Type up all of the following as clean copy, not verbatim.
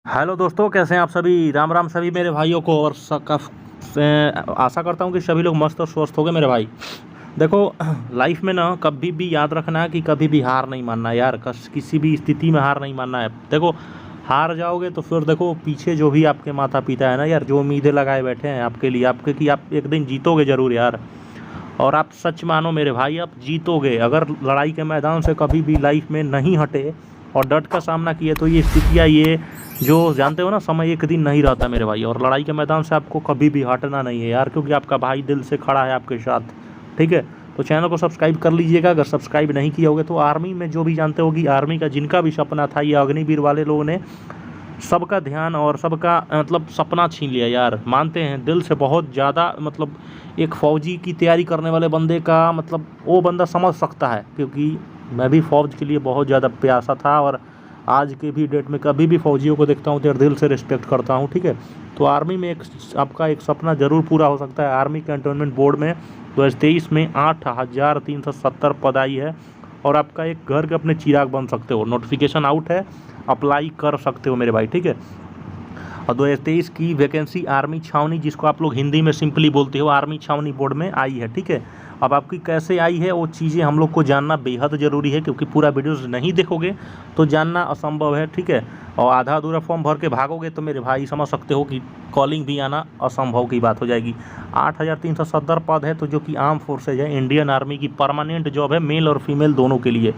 Hello दोस्तों, कैसे हैं आप सभी। राम राम सभी मेरे भाइयों को। और आशा करता हूं कि सभी लोग मस्त और स्वस्थ हो गए मेरे भाई। देखो, लाइफ में ना कभी भी याद रखना है कि कभी भी हार नहीं मानना है यार। किसी भी स्थिति में हार नहीं मानना है। देखो, हार जाओगे तो फिर देखो पीछे जो भी आपके माता पिता है ना यार, जो उम्मीदें लगाए बैठे हैं आपके लिए, आपके कि आप एक दिन जीतोगे ज़रूर यार। और आप सच मानो मेरे भाई, आप जीतोगे अगर लड़ाई के मैदान से कभी भी लाइफ में नहीं हटे और डट का सामना किए। तो ये स्थितियाँ, ये जो जानते हो ना, समय एक दिन नहीं रहता मेरे भाई। और लड़ाई के मैदान से आपको कभी भी हटना नहीं है यार, क्योंकि आपका भाई दिल से खड़ा है आपके साथ। ठीक है, तो चैनल को सब्सक्राइब कर लीजिएगा अगर सब्सक्राइब नहीं किया होगा तो। आर्मी में जो भी जानते हो कि आर्मी का जिनका भी सपना था, ये अग्निवीर वाले लोगों ने सबका ध्यान और सबका मतलब सपना छीन लिया यार। मानते हैं दिल से बहुत ज़्यादा। मतलब एक फ़ौजी की तैयारी करने वाले बंदे का मतलब वो बंदा समझ सकता है, क्योंकि मैं भी फ़ौज के लिए बहुत ज़्यादा प्यासा था। और आज के भी डेट में कभी भी फ़ौजियों को देखता हूँ तो दिल से रिस्पेक्ट करता हूँ। ठीक है, तो आर्मी में आपका एक सपना ज़रूर पूरा हो सकता है। आर्मी कैंटोनमेंट बोर्ड में 2023 में 8,370 पद आई है। और आपका एक घर के अपने चिराग बन सकते हो। नोटिफिकेशन आउट है, अप्लाई कर सकते हो मेरे भाई। ठीक है, और 2023 की वैकेंसी आर्मी छावनी, जिसको आप लोग हिंदी में सिंपली बोलते हो, आर्मी छावनी बोर्ड में आई है। ठीक है, अब आपकी कैसे आई है वो चीज़ें हम लोग को जानना बेहद ज़रूरी है, क्योंकि पूरा वीडियोस नहीं देखोगे तो जानना असंभव है। ठीक है, और आधा अधूरा फॉर्म भर के भागोगे तो मेरे भाई समझ सकते हो कि कॉलिंग भी आना असंभव की बात हो जाएगी। 8,370 पद है, तो जो कि आर्म फोर्सेज है, इंडियन आर्मी की परमानेंट जॉब है, मेल और फीमेल दोनों के लिए।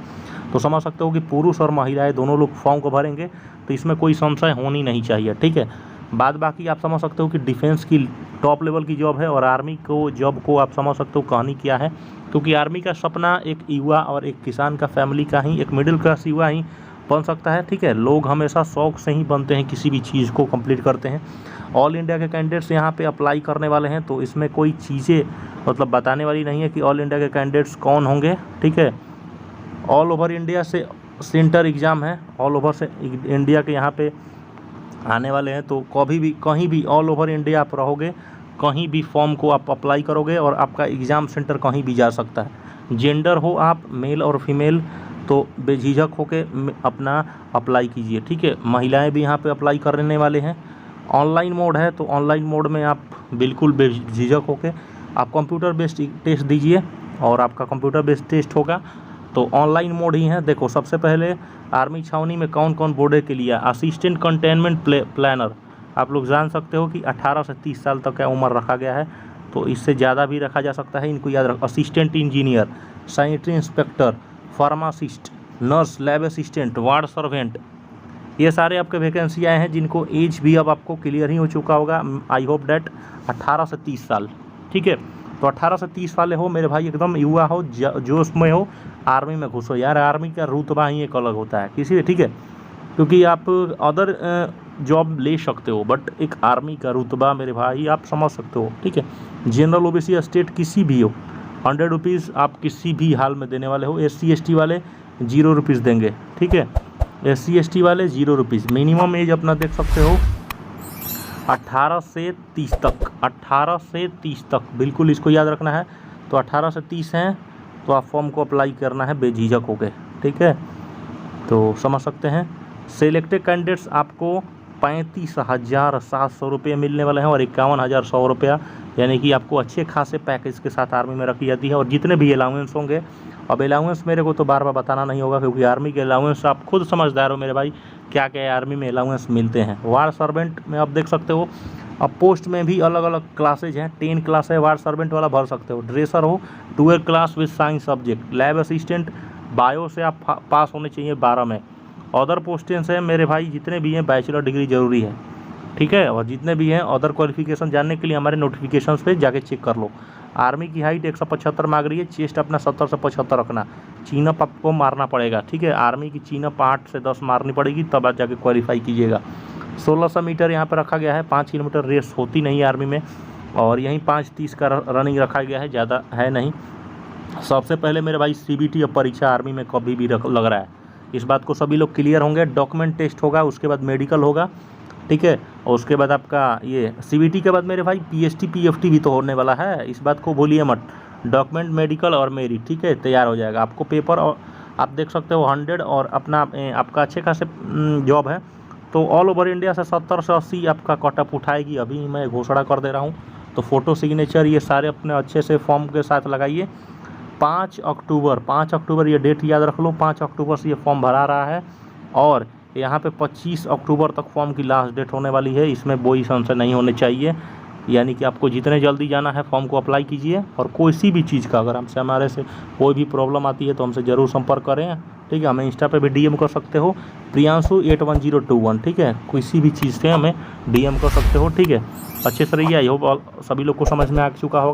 तो समझ सकते हो कि पुरुष और महिलाएं दोनों लोग फॉर्म को भरेंगे, तो इसमें कोई संशय होनी नहीं चाहिए। ठीक है, बाद बाकी आप समझ सकते हो कि डिफेंस की टॉप लेवल की जॉब है। और आर्मी को जॉब को आप समझ सकते हो कहानी क्या है, क्योंकि आर्मी का सपना एक युवा और एक किसान का फैमिली का ही, एक मिडिल क्लास युवा ही बन सकता है। ठीक है, लोग हमेशा शौक से ही बनते हैं, किसी भी चीज़ को कंप्लीट करते हैं। ऑल इंडिया के कैंडिडेट्स यहाँ पे अप्लाई करने वाले हैं, तो इसमें कोई चीज़ें मतलब बताने वाली नहीं है कि ऑल इंडिया के कैंडिडेट्स कौन होंगे। ठीक है, ऑल ओवर इंडिया से सेंटर एग्ज़ाम है, ऑल ओवर से इंडिया के यहाँ पे आने वाले हैं। तो कभी भी कहीं भी ऑल ओवर इंडिया आप रहोगे, कहीं भी फॉर्म को आप अप्लाई करोगे और आपका एग्ज़ाम सेंटर कहीं भी जा सकता है। जेंडर हो आप मेल और फीमेल, तो बेझिझक होके अपना अप्लाई कीजिए। ठीक है, महिलाएं भी यहाँ पे अप्लाई करने वाले हैं। ऑनलाइन मोड है, तो ऑनलाइन मोड में आप बिल्कुल बेझिझक होके आप कंप्यूटर बेस्ड टेस्ट दीजिए और आपका कंप्यूटर बेस्ड टेस्ट होगा। तो ऑनलाइन मोड ही है। देखो, सबसे पहले आर्मी छावनी में कौन कौन बोर्ड के लिए, असिस्टेंट कंटेनमेंट प्लानर, आप लोग जान सकते हो कि 18 से 30 साल तक का उम्र रखा गया है, तो इससे ज़्यादा भी रखा जा सकता है, इनको याद रख। Assistant engineer, sanitary inspector, pharmacist, nurse, lab assistant, ward servant, ये सारे आपके वैकेंसी आए हैं, जिनको एज भी अब आपको क्लियर ही हो चुका होगा। आई होप डैट 18 से 30 साल। ठीक है, तो 18 से 30 वाले हो मेरे भाई, एकदम युवा हो, जोश में हो, आर्मी में घुसो यार। आर्मी का रुतबा ही एक अलग होता है किसी। ठीक है, क्योंकि आप अदर जॉब ले सकते हो, बट एक आर्मी का रुतबा मेरे भाई आप समझ सकते हो। ठीक है, जनरल ओबीसी स्टेट किसी भी हो, 100 रुपीज़ आप किसी भी हाल में देने वाले हो। SC ST वाले 0 रुपीज़ देंगे। ठीक है, SC ST वाले 0 रुपीज़। मिनिमम एज अपना देख सकते हो 18 से 30 तक, 18 से 30 तक बिल्कुल इसको याद रखना है। तो 18 से 30 हैं, तो आप फॉर्म को अप्लाई करना है बेझिझक हो गए। ठीक है, तो समझ सकते हैं। सेलेक्टेड कैंडिडेट्स आपको 35,700 रुपये मिलने वाले हैं और 51,100 रुपया, यानी कि आपको अच्छे खासे पैकेज के साथ आर्मी में रखी जाती है। और जितने भी अलाउंस होंगे, अब अलाउंस मेरे को तो बार बार बताना नहीं होगा, क्योंकि आर्मी के अलाउंस आप खुद समझदार हो मेरे भाई, क्या क्या आर्मी में अलाउंस मिलते हैं। वार्ड सर्वेंट में आप देख सकते हो, अब पोस्ट में भी अलग अलग क्लासेज हैं। 10 क्लास है, वार्ड सर्वेंट वाला भर सकते हो। ड्रेसर हो 12 class with science subject. Lab assistant bio से आप पास होने चाहिए 12 में। अदर पोस्टेंस हैं मेरे भाई, जितने भी हैं बैचलर डिग्री जरूरी है। ठीक है, और जितने भी हैं अदर क्वालिफिकेशन जानने के लिए हमारे नोटिफिकेशंस पे जाके चेक कर लो। आर्मी की हाइट 175 मांग रही है, चेस्ट अपना 70 से 75 रखना। चीनअप आपको मारना पड़ेगा। ठीक है, आर्मी की चीनअप 8 से 10 मारनी पड़ेगी, तब आप जाके क्वालिफाई कीजिएगा। 1600 मीटर यहाँ पर रखा गया है। 5 किलोमीटर रेस होती नहीं आर्मी में, और यहीं 5:30 का रनिंग रखा गया है, ज़्यादा है नहीं। सबसे पहले मेरे भाई CBT अब परीक्षा आर्मी में कभी भी लग रहा है, इस बात को सभी लोग क्लियर होंगे। डॉक्यूमेंट टेस्ट होगा, उसके बाद मेडिकल होगा। ठीक है, और उसके बाद आपका ये CBT के बाद मेरे भाई PST PFT भी तो होने वाला है, इस बात को भूलिए मत। डॉक्यूमेंट, मेडिकल और मेरिट, ठीक है, तैयार हो जाएगा आपको पेपर। और आप देख सकते हो 100 और अपना आपका अच्छे खासे जॉब है। तो ऑल ओवर इंडिया से 70 से 80 आपका कटअप उठाएगी। अभी मैं घोषणा कर दे रहा हूँ। तो फ़ोटो सिग्नेचर ये सारे अपने अच्छे से फॉर्म के साथ लगाइए। 5 अक्टूबर ये डेट याद रख लो, 5 अक्टूबर से ये फॉर्म भरा रहा है और यहाँ पे 25 अक्टूबर तक फॉर्म की लास्ट डेट होने वाली है। इसमें कोई संशय नहीं होने चाहिए, यानी कि आपको जितने जल्दी जाना है फॉर्म को अप्लाई कीजिए। और कोई भी चीज़ का अगर हमसे हमारे से कोई भी प्रॉब्लम आती है तो हमसे ज़रूर संपर्क करें, ठीक है। हमें इंस्टा पे भी डीएम कर सकते हो, प्रियांशु 81021, ठीक है। किसी भी चीज़ से हमें डीएम कर सकते हो, ठीक है। अच्छे से रहिए। आई होप सभी लोग को समझ में आ चुका होगा।